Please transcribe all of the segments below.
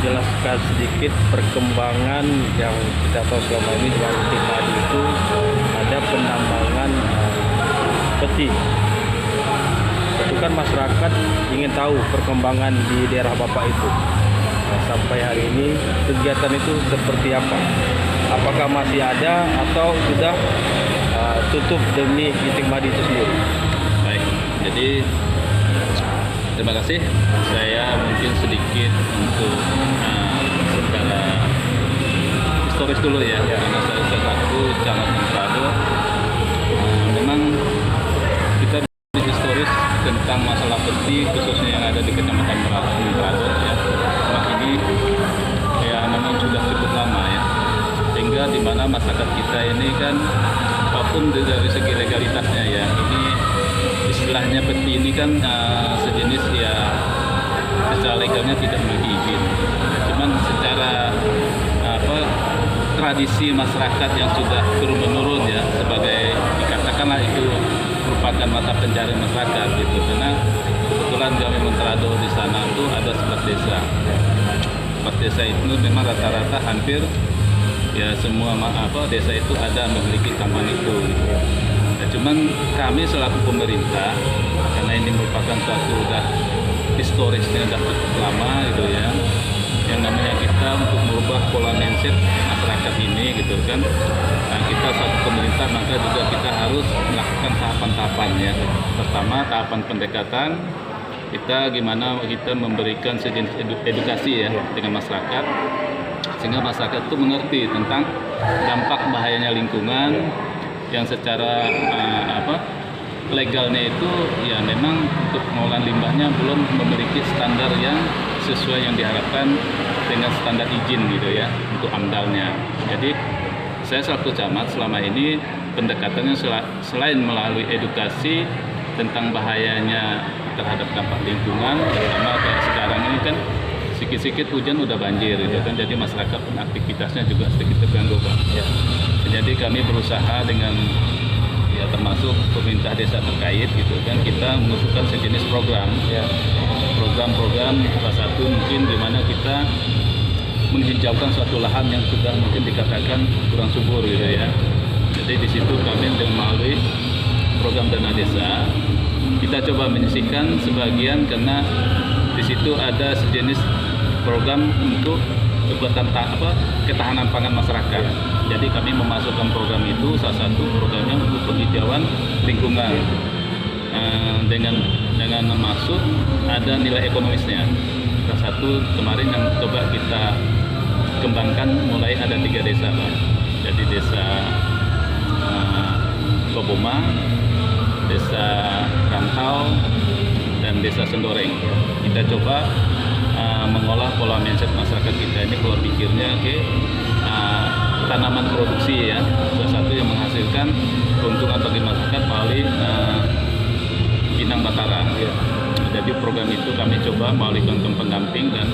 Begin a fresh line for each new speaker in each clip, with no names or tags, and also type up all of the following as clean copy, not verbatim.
jelaskan sedikit perkembangan yang kita tahu selama ini di Warung Padi itu ada penambangan peti. Itu kan masyarakat ingin tahu perkembangan di daerah Bapak itu. Nah, sampai hari ini kegiatan itu seperti apa? Apakah masih ada atau sudah tutup demi Itik Madi itu sendiri?
Baik, jadi terima kasih. Saya mungkin sedikit untuk secara historis dulu ya, karena saya selaku camat Mentrado. Memang kita di historis tentang masalah peti khususnya yang ada di Kecamatan Mentrado ya. Nah, ini ya memang sudah cukup lama ya, sehingga di mana masyarakat kita ini kan apapun dari segi legalitasnya ya, ini istilahnya peti ini kan sejenis ya secara legalnya tidak memiliki izin. Cuman secara tradisi masyarakat yang sudah turun menurun ya, sebagai dikatakanlah itu merupakan mata pencarian masyarakat gitu. Karena kebetulan kami Mentrado di sana tuh ada 11 desa. 11 desa itu memang rata-rata hampir ya semua desa itu ada memiliki taman itu. Nah, cuman kami selaku pemerintah, karena ini merupakan suatu udah historisnya udah cukup lama gitu ya, yang namanya kita untuk merubah pola mindset masyarakat ini gitu kan. Nah, kita satu pemerintah maka juga kita harus melakukan tahapan-tahapan ya. Pertama tahapan pendekatan, kita gimana kita memberikan sejenis edukasi ya dengan masyarakat, sehingga masyarakat itu mengerti tentang dampak bahayanya lingkungan yang secara legalnya itu ya memang untuk pengolahan limbahnya belum memiliki standar yang sesuai yang diharapkan dengan standar izin gitu ya untuk AMDAL-nya. Jadi saya selaku camat selama ini pendekatannya selain melalui edukasi tentang bahayanya terhadap dampak lingkungan, terutama kayak sekarang ini kan sedikit-sedikit hujan udah banjir gitu kan, jadi masyarakat aktivitasnya juga sedikit terganggu Pak. Ya. Jadi kami berusaha dengan ya termasuk pemerintah desa terkait gitu kan, kita mengusulkan sejenis program ya. Program-program salah satu mungkin di mana kita menghijaukan suatu lahan yang sudah mungkin dikatakan kurang subur gitu ya. Jadi di situ kami melalui program dana desa kita coba menyisihkan sebagian, karena di situ ada sejenis program untuk ketahanan pangan masyarakat. Jadi kami memasukkan program itu, salah satu programnya untuk penghijauan lingkungan dengan maksud ada nilai ekonomisnya. Salah satu kemarin yang coba kita kembangkan mulai ada 3 desa Pak. Jadi desa Koboma, desa Rantau, dan desa Sendoreng. Kita coba mengolah pola mindset masyarakat kita ini, pola pikirnya tanaman produksi ya, salah satu yang menghasilkan keuntungan bagi masyarakat melalui Pinang Batara. Ya. Jadi program itu kami coba melalui konten pendamping dan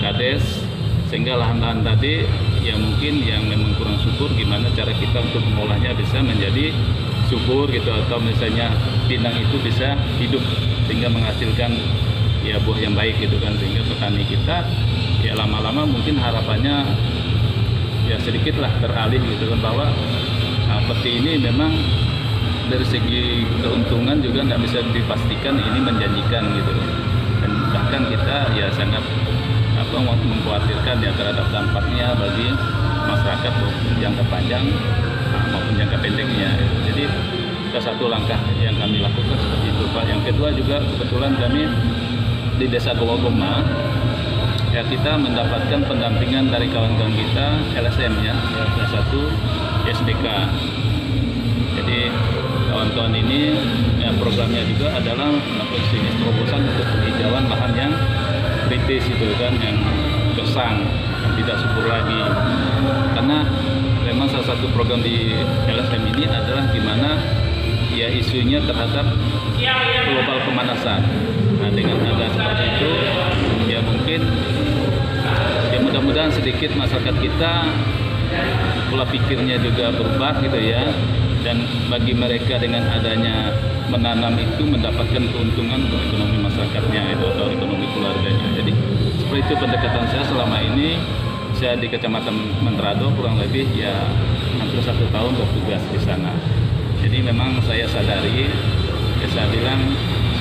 kades, sehingga lahan-lahan tadi yang mungkin yang memang kurang subur, gimana cara kita untuk mengolahnya bisa menjadi subur gitu, atau misalnya pinang itu bisa hidup sehingga menghasilkan ya buah yang baik gitu kan, sehingga petani kita ya lama-lama mungkin harapannya ya sedikit lah teralih gitu kan, bahwa peti ini memang dari segi keuntungan juga nggak bisa dipastikan ini menjanjikan gitu, dan bahkan kita ya sangat mengkhawatirkan ya terhadap dampaknya bagi masyarakat maupun jangka panjang maupun jangka pendeknya. Jadi salah satu langkah yang kami lakukan seperti itu Pak. Yang kedua juga kebetulan kami di Desa Gowagoma ya, kita mendapatkan pendampingan dari kawan-kawan kita LSM ya, salah satu SDK. Jadi kawan-kawan ini ya, programnya juga adalah melakukan jenis terobosan untuk penghijauan lahan yang kritis itu kan, yang gersang, yang tidak subur lagi. Karena memang salah satu program di LSM ini adalah gimana ya isunya terhadap global pemanasan. Nah, dengan ada seperti itu ya mungkin ya mudah-mudahan sedikit masyarakat kita pola pikirnya juga berubah gitu ya, dan bagi mereka dengan adanya menanam itu mendapatkan keuntungan untuk ekonomi masyarakatnya itu atau ekonomi keluarganya. Jadi seperti itu pendekatan saya selama ini. Saya di Kecamatan Mentrado kurang lebih ya hampir 1 tahun bertugas di sana. Jadi memang saya sadari, ya saya bilang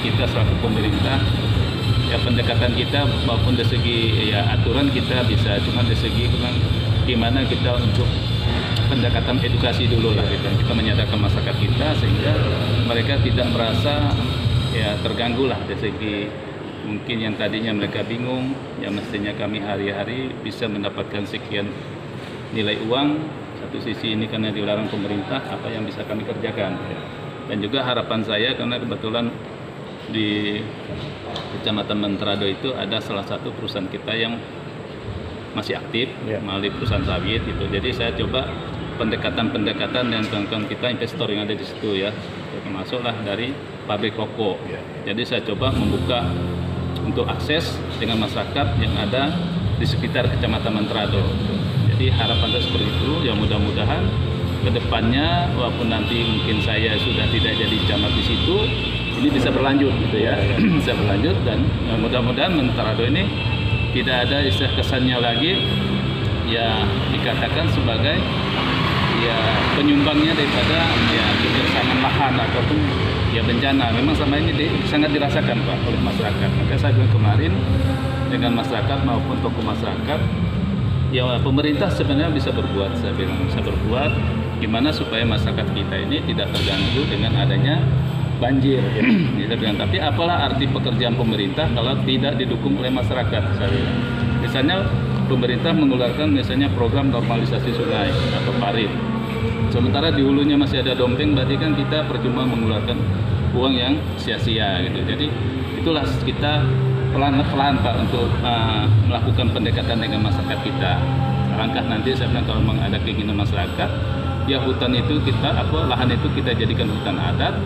kita selaku pemerintah, ya pendekatan kita maupun dari segi ya aturan kita bisa, cuma dari segi gimana kita untuk pendekatan edukasi dulu lah gitu. Kita menyadarkan masyarakat kita sehingga mereka tidak merasa ya terganggu lah dari segi mungkin yang tadinya mereka bingung, ya mestinya kami hari-hari bisa mendapatkan sekian nilai uang. Satu sisi ini karena dilarang pemerintah, apa yang bisa kami kerjakan. Dan juga harapan saya karena kebetulan di Kecamatan Mentrado itu ada salah satu perusahaan kita yang masih aktif melalui perusahaan sawit itu. Jadi saya coba pendekatan-pendekatan dengan kawan-kawan kita investor yang ada di situ ya, termasuklah dari pabrik rokok. Jadi saya coba membuka untuk akses dengan masyarakat yang ada di sekitar Kecamatan Mentrado. Jadi harapan saya seperti itu, ya mudah-mudahan ke depannya walaupun nanti mungkin saya sudah tidak jadi camat di situ, ini bisa berlanjut gitu ya. Bisa berlanjut dan mudah-mudahan Mentrado ini tidak ada istilah kesannya lagi ya dikatakan sebagai ya penyumbangnya daripada ya kebersamaan lahan ataupun ya bencana. Memang sama ini sangat dirasakan Pak oleh masyarakat. Maka saya bilang kemarin dengan masyarakat maupun tokoh masyarakat, ya pemerintah sebenarnya bisa berbuat. Saya bilang bisa berbuat gimana supaya masyarakat kita ini tidak terganggu dengan adanya banjir. Saya bilang, tapi apalah arti pekerjaan pemerintah kalau tidak didukung oleh masyarakat? Saya bilang. Misalnya pemerintah mengeluarkan misalnya program normalisasi sungai atau parit. Sementara di hulunya masih ada dompeng, berarti kan kita percuma mengeluarkan uang yang sia-sia gitu. Jadi itulah kita pelan-pelan Pak untuk melakukan pendekatan dengan masyarakat kita. Langkah nanti saya bilang kalau memang ada keinginan masyarakat, ya hutan itu lahan itu kita jadikan hutan adat,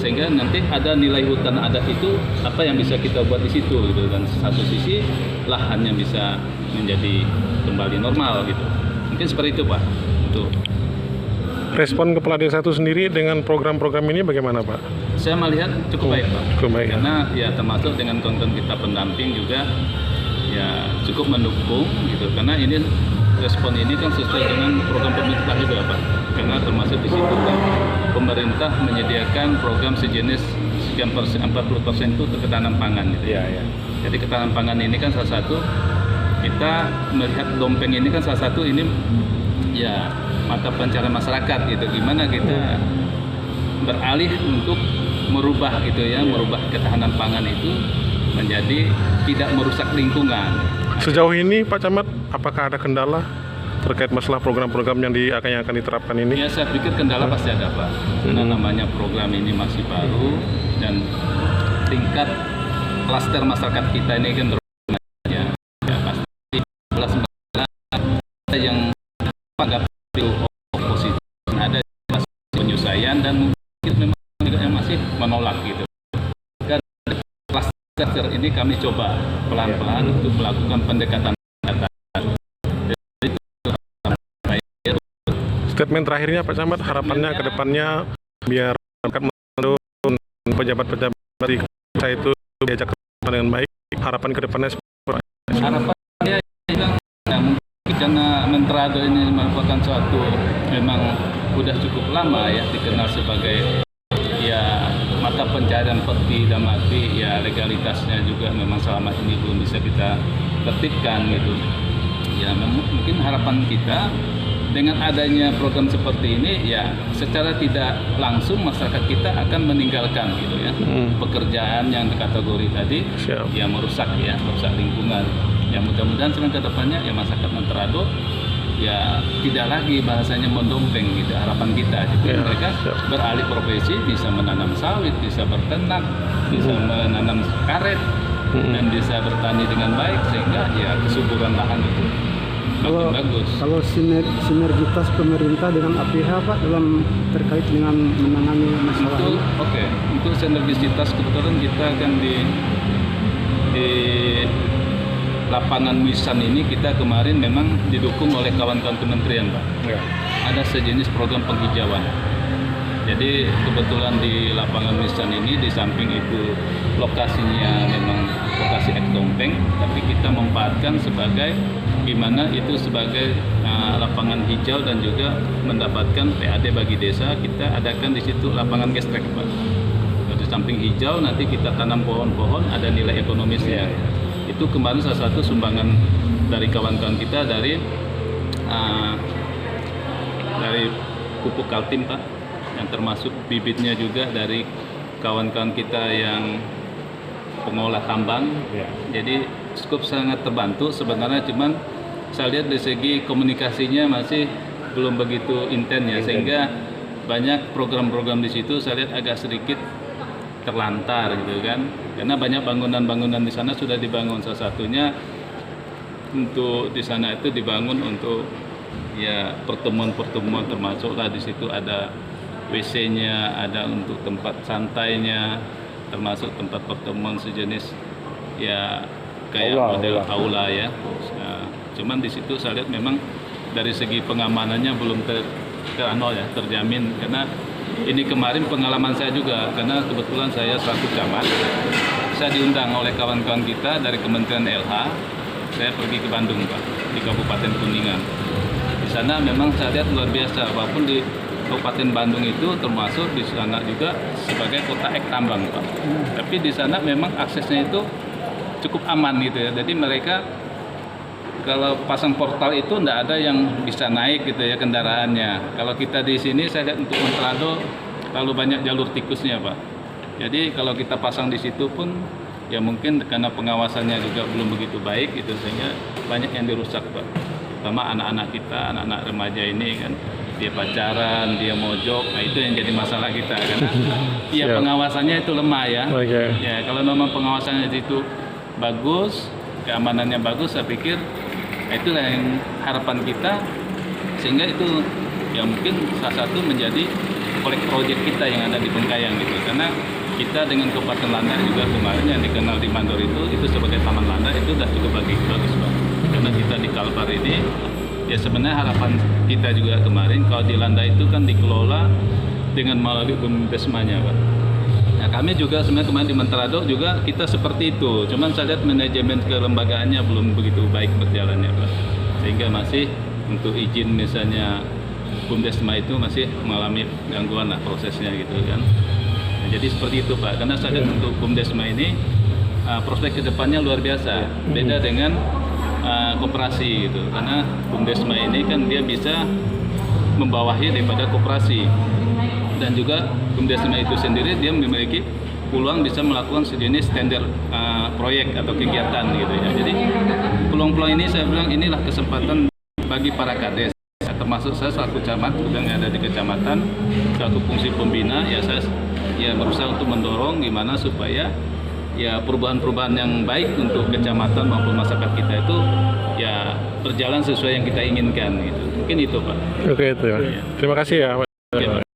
sehingga nanti ada nilai hutan adat itu apa yang bisa kita buat di situ gitu. Dan satu sisi lahannya bisa menjadi kembali normal gitu. Mungkin seperti itu Pak. Untuk
respon kepala desa itu sendiri dengan program-program ini bagaimana Pak?
saya melihat cukup baik Pak.
Cukup baik,
karena ya termasuk dengan konten kita pendamping juga ya cukup mendukung gitu. Karena ini respon ini kan sesuai dengan program pemerintah juga Pak. Karena termasuk di situ kan pemerintah menyediakan program sejenis sekian persen, 40% itu ketahanan pangan gitu. Jadi ketahanan pangan ini kan salah satu kita melihat dompeng ini kan salah satu ini ya mata pencarian masyarakat gitu. Gimana kita beralih untuk merubah gitu ya, merubah ketahanan pangan itu menjadi tidak merusak lingkungan.
Sejauh ini Pak Camat, apakah ada kendala terkait masalah program-program yang akan diterapkan ini?
Ya saya pikir kendala pasti ada Pak. Karena namanya program ini masih baru dan tingkat klaster masyarakat kita ini kan ya pasti belas yang anggap oposisi, ada penyelesaian dan mungkin memang juga yang masih menolak gitu. Dan klaster ini kami coba pelan-pelan untuk melakukan pendekatan.
Statement terakhirnya Pak Camat, harapannya ke depannya biar pejabat-pejabat di desa itu diajak dengan baik, harapan ke depannya seperti
harapannya ya, mungkin karena Mentrado ini merupakan suatu memang udah cukup lama ya dikenal sebagai ya mata pencarian peti dan mati, ya legalitasnya juga memang selama ini belum bisa kita tertibkan gitu. Ya mungkin harapan kita dengan adanya program seperti ini ya secara tidak langsung masyarakat kita akan meninggalkan gitu ya pekerjaan yang kategori tadi ya merusak lingkungan. Ya mudah-mudahan ke depannya ya masyarakat Mentrado ya tidak lagi bahasanya mendompeng gitu, harapan kita gitu. Mereka beralih profesi, bisa menanam sawit, bisa berternak, bisa menanam karet dan bisa bertani dengan baik sehingga ya kesuburan lahan itu makin bagus.
Kalau sinergitas pemerintah dengan APH Pak dalam terkait dengan menangani masalah ini?
Untuk sinergisitas kebetulan kita kan di lapangan Wisan ini kita kemarin memang didukung oleh kawan-kawan kementerian Pak. Ada sejenis program penghijauan. Jadi kebetulan di lapangan Missan ini di samping itu lokasinya memang lokasi eks-tompeng, tapi kita memanfaatkan sebagai gimana itu sebagai lapangan hijau dan juga mendapatkan PAD bagi desa. Kita adakan di situ lapangan gestrek, Pak. Di samping hijau nanti kita tanam pohon-pohon, ada nilai ekonomisnya. Itu kemarin salah satu sumbangan dari kawan-kawan kita dari pupuk Kaltim, Pak, yang termasuk bibitnya juga dari kawan-kawan kita yang pengolah tambang. Jadi cukup sangat terbantu sebenarnya, cuman saya lihat dari segi komunikasinya masih belum begitu intens ya, sehingga banyak program-program di situ saya lihat agak sedikit terlantar gitu kan, karena banyak bangunan-bangunan di sana sudah dibangun. Salah satunya untuk di sana itu dibangun untuk ya pertemuan-pertemuan, termasuklah di situ ada WC-nya, ada untuk tempat santainya, termasuk tempat pertemuan sejenis ya kayak model aula ya. Nah, cuman di situ saya lihat memang dari segi pengamanannya belum terjamin, karena ini kemarin pengalaman saya juga, karena kebetulan saya selaku camat, saya diundang oleh kawan-kawan kita dari Kementerian LH, saya pergi ke Bandung, Pak, di Kabupaten Kuningan. Di sana memang saya lihat luar biasa, walaupun di Kabupaten Bandung itu termasuk di sana juga sebagai kota ek tambang, Pak. Tapi di sana memang aksesnya itu cukup aman gitu ya, jadi mereka kalau pasang portal itu tidak ada yang bisa naik gitu ya kendaraannya. Kalau kita di sini saya lihat untuk Montrado terlalu banyak jalur tikusnya, Pak. Jadi kalau kita pasang di situ pun ya mungkin karena pengawasannya juga belum begitu baik itu, sehingga banyak yang dirusak, Pak. Terutama anak-anak kita, anak-anak remaja ini kan, dia pacaran, dia mojok, nah itu yang jadi masalah kita, karena ya pengawasannya itu lemah ya. Ya kalau memang pengawasannya itu bagus, keamanannya bagus, saya pikir itulah yang harapan kita, sehingga itu ya mungkin salah satu menjadi proyek kita yang ada di Bengkayang gitu, karena kita dengan Kabupaten Landak juga kemarin yang dikenal di Mandor itu sebagai Taman Landak itu sudah cukup bagus, Pak. Karena kita di Kalbar ini ya sebenarnya harapan kita juga kemarin kalau di Landak itu kan dikelola dengan melalui BUMDesmanya, Pak. Nah, kami juga sebenarnya kemarin di Montrado juga kita seperti itu, cuman saya lihat manajemen kelembagaannya belum begitu baik berjalannya, Pak. Sehingga masih untuk izin misalnya BUMDesma itu masih mengalami gangguan lah prosesnya gitu kan. Nah, jadi seperti itu, Pak, karena saya lihat untuk BUMDesma ini prospek kedepannya luar biasa, beda dengan koperasi gitu, karena BUMDesma ini kan dia bisa membawahi daripada koperasi. Dan juga BUMDesma itu sendiri dia memiliki peluang bisa melakukan sejenis tender proyek atau kegiatan gitu ya. Jadi peluang-peluang ini saya bilang inilah kesempatan bagi para kades, termasuk saya selaku camat yang ada di kecamatan, selaku fungsi pembina ya, saya ya berusaha untuk mendorong gimana supaya ya perubahan-perubahan yang baik untuk kecamatan maupun masyarakat kita itu ya berjalan sesuai yang kita inginkan gitu. Mungkin itu, Pak.
Oke, itu ya. Terima kasih ya, Pak.